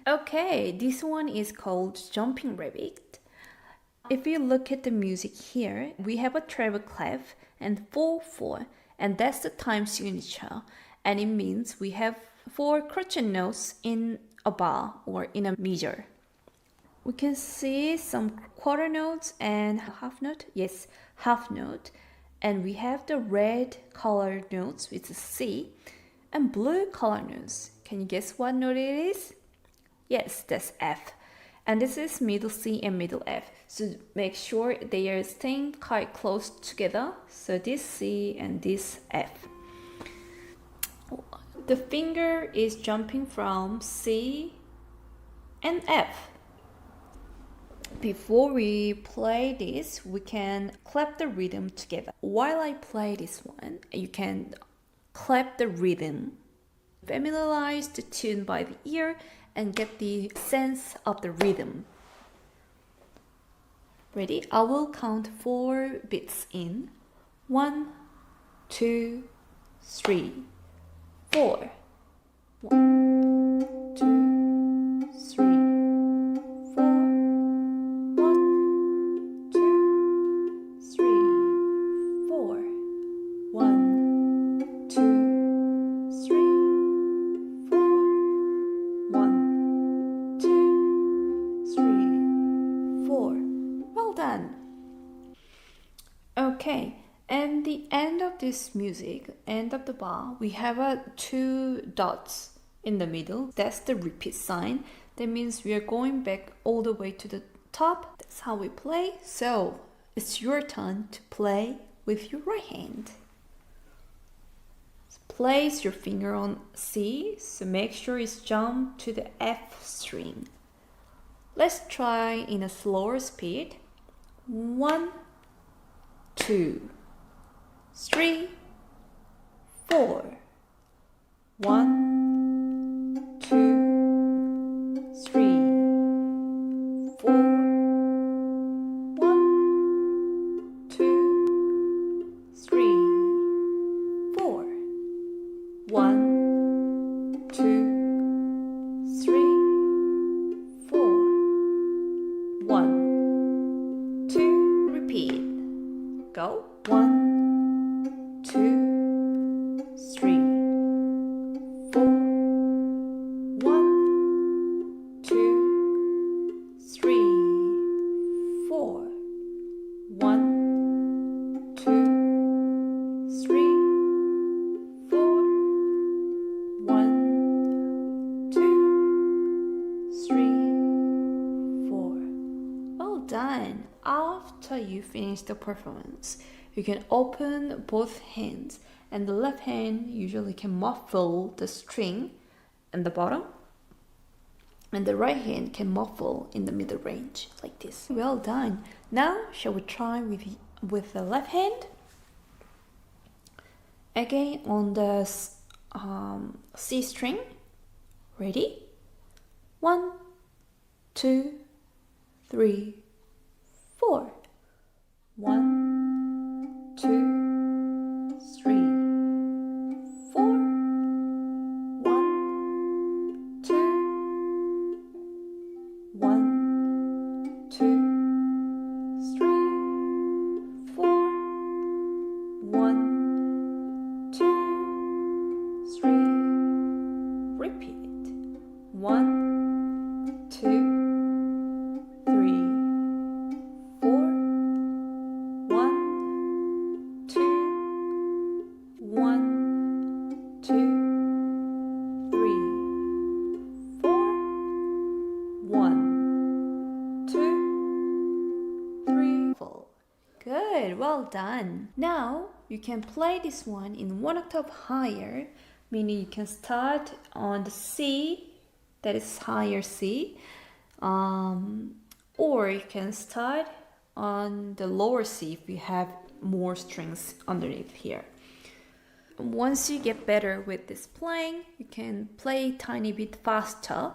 Okay, this one is called Jumping Rabbit. If you look at the music here, we have a treble clef and 4/4, and that's the time signature, and it means we have 4 crochet notes in a bar or in a measure. We can see some quarter notes and half note. Yes, half note. And we have the red color notes with a C and blue color notes. Can you guess what note it is? Yes, that's F. And this is middle C and middle F. So make sure they are staying quite close together. So this C and this F. The finger is jumping from C and F. Before we play this, we can clap the rhythm together. While I play this one, you can clap the rhythm. Familiarize the tune by the ear and get the sense of the rhythm. Ready? I will count 4 beats in. 1, 2, 3, 4. 1, 2, 3. 4. Well done. Okay, and the end of this music, end of the bar, we have 2 dots in the middle. That's the repeat sign. That means we are going back all the way to the top. That's how we play. So it's your turn to play with your right hand. Place your finger on C, so make sure it's jump to the F string. Let's try in a slower speed. 1, 2, 3, 4. 1, 2, 3, 4. 1, 2, 3, 4. 1, 2, 3, 4. 1, 2. Repeat. Go. 1, 2, 3, 4. 1, 2, 3, 4. 1, 2, 3, 4. 1, 2, 3, 4. Well done. After you finish the performance, you can open both hands, and the left hand usually can muffle the string in the bottom, and the right hand can muffle in the middle range like this. Well done. Now shall we try with the left hand? Again on the C string. Ready? 1, 2, 3, 4. 1, 2, 3, 4. 1, 2. 1, 2, 3, 4. 1, 2, 3. Repeat. 1, 2, 3, 4. 1, 2, 1, 2, 3, 4. 1, 2, 3, 4. Good, well done. Now you can play this one in 1 octave higher, meaning you can start on the C, that is higher C, or you can start on the lower C if you have more strings underneath here. Once you get better with this playing, you can play a tiny bit faster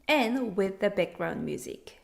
and with the background music.